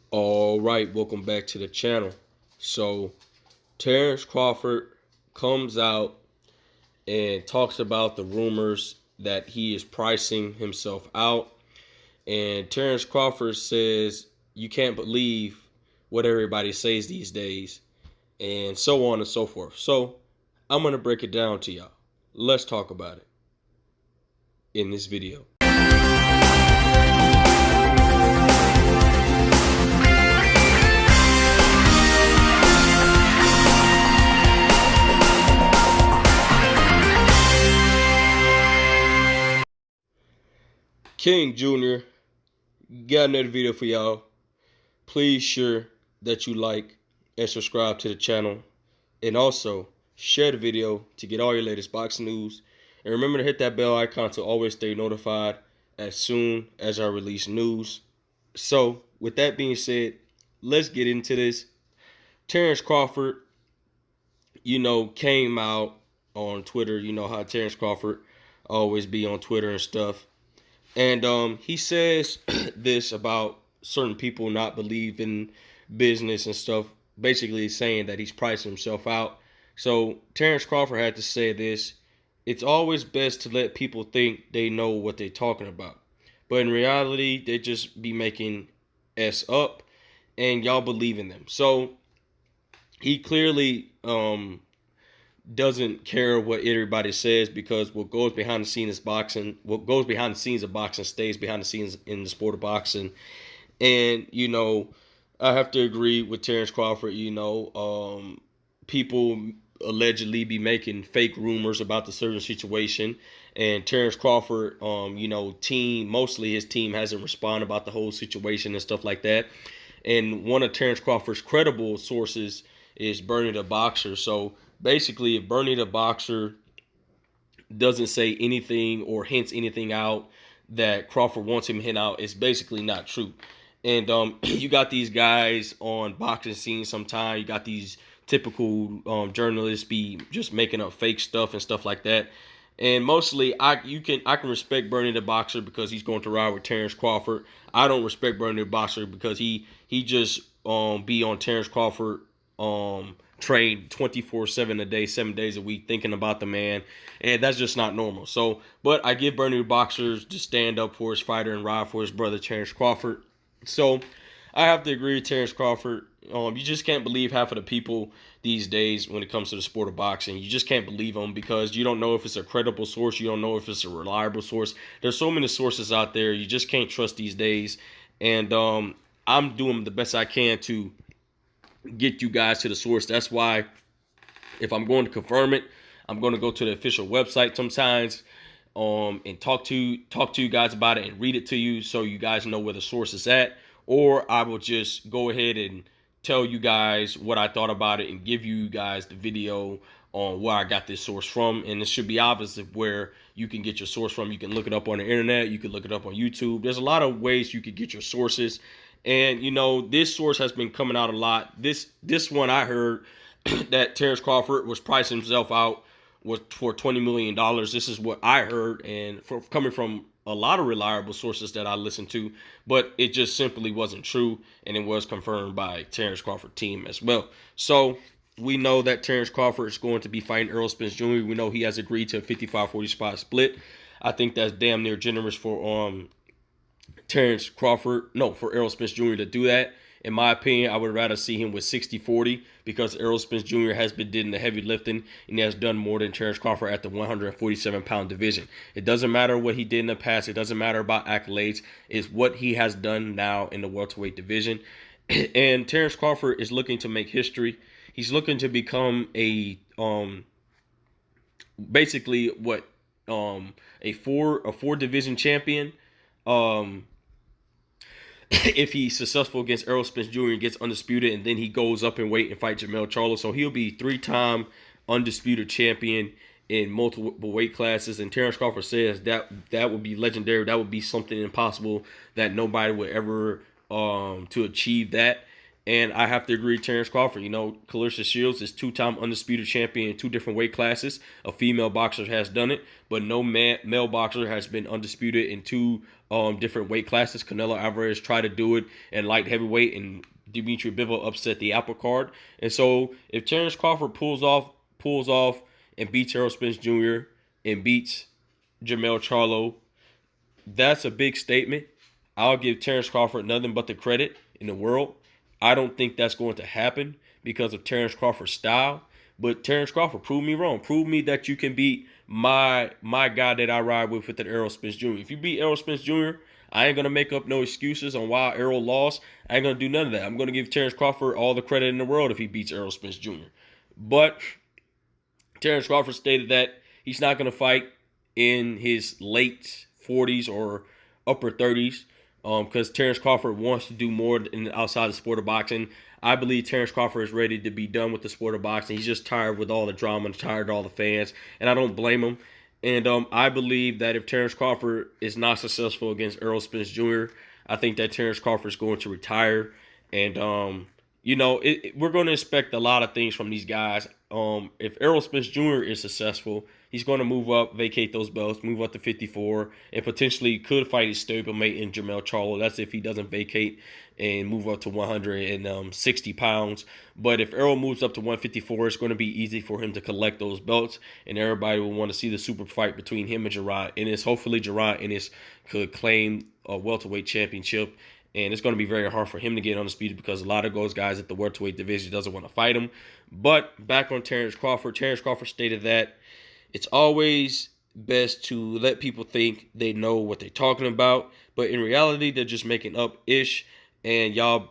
All right, welcome back to the channel. So, Terence Crawford comes out and talks about the rumors that he is pricing himself out. And Terence Crawford says, you can't believe what everybody says these days, and so on and so forth. So, I'm going to break it down to y'all. Let's talk about it in this video. King Jr. got another video for y'all. Please sure that you like and subscribe to the channel, and also share the video to get all your latest boxing news, and remember to hit that bell icon to always stay notified as soon as I release news. So with that being said, let's get into this. Terence Crawford, came out on Twitter. You know how Terence Crawford always be on Twitter and stuff. And he says this about certain people not believing business and stuff, basically saying that he's pricing himself out. So Terence Crawford had to say this: it's always best to let people think they know what they're talking about. But in reality, they just be making S up and y'all believe in them. So he clearly doesn't care what everybody says, because what goes behind the scenes is boxing. What goes behind the scenes of boxing stays behind the scenes in the sport of boxing. And I have to agree with Terence Crawford. People allegedly be making fake rumors about the certain situation, and Terence Crawford, mostly his team hasn't responded about the whole situation and stuff like that. And one of Terence Crawford's credible sources is Bernie the Boxer. So basically, if Bernie the Boxer doesn't say anything or hints anything out that Crawford wants him to hint out, it's basically not true. And you got these guys on boxing scenes sometimes. You got these typical journalists be just making up fake stuff and stuff like that. And mostly, I can respect Bernie the Boxer because he's going to ride with Terence Crawford. I don't respect Bernie the Boxer because he just be on Terence Crawford train 24/7 a day, 7 days a week, thinking about the man, and that's just not normal. So, but I give Bernie the Boxer to stand up for his fighter and ride for his brother Terence Crawford. So I have to agree with Terence Crawford. You just can't believe half of the people these days when it comes to the sport of boxing. You just can't believe them because you don't know if it's a credible source. You don't know if it's a reliable source. There's so many sources out there. You just can't trust these days. And I'm doing the best I can to get you guys to the source. That's why if I'm going to confirm it, I'm going to go to the official website sometimes and talk to you guys about it and read it to you so you guys know where the source is at. Or I will just go ahead and tell you guys what I thought about it and give you guys the video on where I got this source from. And it should be obvious of where you can get your source from. You can look it up on the internet. You can look it up on YouTube. There's a lot of ways you could get your sources. And, this source has been coming out a lot. This one I heard that Terence Crawford was pricing himself out was for $20 million. This is what I heard, and coming from a lot of reliable sources that I listened to, but it just simply wasn't true, and it was confirmed by Terence Crawford team as well. So we know that Terence Crawford is going to be fighting Errol Spence Jr. We know he has agreed to a 55-40 spot split. I think that's damn near generous for for Errol Spence Jr. to do that. In my opinion, I would rather see him with 60-40 because Errol Spence Jr. has been doing the heavy lifting and he has done more than Terence Crawford at the 147-pound division. It doesn't matter what he did in the past. It doesn't matter about accolades. It's what he has done now in the welterweight division. And Terence Crawford is looking to make history. He's looking to become a basically a four division champion. If he's successful against Errol Spence Jr. and gets undisputed, and then he goes up in weight and fight Jermell Charlo. So he'll be 3-time undisputed champion in multiple weight classes. And Terence Crawford says that would be legendary. That would be something impossible that nobody would ever to achieve that. And I have to agree, Terence Crawford. You know, Clarissa Shields is two-time undisputed champion in two different weight classes. A female boxer has done it, but no male boxer has been undisputed in two different weight classes. Canelo Alvarez tried to do it in light heavyweight, and Dimitri Bivol upset the apple cart. And so, if Terence Crawford pulls off, and beats Errol Spence Jr. and beats Jermell Charlo, that's a big statement. I'll give Terence Crawford nothing but the credit in the world. I don't think that's going to happen because of Terence Crawford's style. But Terence Crawford, prove me wrong. Prove me that you can beat my guy that I ride with the Errol Spence Jr. If you beat Errol Spence Jr., I ain't gonna make up no excuses on why Errol lost. I ain't gonna do none of that. I'm gonna give Terence Crawford all the credit in the world if he beats Errol Spence Jr. But Terence Crawford stated that he's not going to fight in his late 40s or upper 30s because Terence Crawford wants to do more outside the sport of boxing. I believe Terence Crawford is ready to be done with the sport of boxing. He's just tired with all the drama and tired of all the fans, and I don't blame him. And I believe that if Terence Crawford is not successful against Errol Spence Jr., I think that Terence Crawford is going to retire. And we're going to expect a lot of things from these guys. If Errol Spence Jr. is successful, he's going to move up, vacate those belts, move up to 54, and potentially could fight his stablemate in Jermell Charlo. That's if he doesn't vacate and move up to 160 pounds. But if Errol moves up to 154, it's going to be easy for him to collect those belts, and everybody will want to see the super fight between him and Gerard. And it's hopefully Gerard Ennis could claim a welterweight championship. And it's going to be very hard for him to get undisputed because a lot of those guys at the welterweight division doesn't want to fight him. But back on Terence Crawford. Terence Crawford stated that it's always best to let people think they know what they're talking about, but in reality, they're just making up ish, and y'all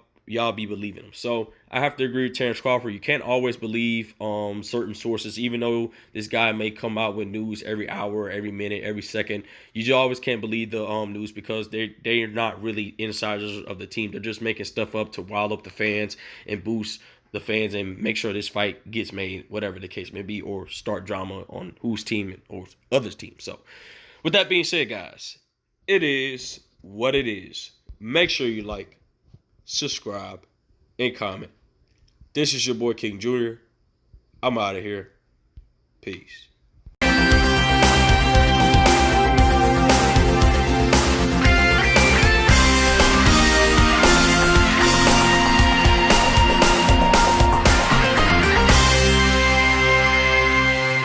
be believing them. So I have to agree with Terence Crawford. You can't always believe certain sources, even though this guy may come out with news every hour, every minute, every second. You just always can't believe the news because they're not really insiders of the team. They're just making stuff up to rile up the fans and boost the fans and make sure this fight gets made, whatever the case may be, or start drama on whose team or others' team. So with that being said, guys, it is what it is. Make sure you like, subscribe, and comment. This is your boy King Jr. I'm out of here. Peace.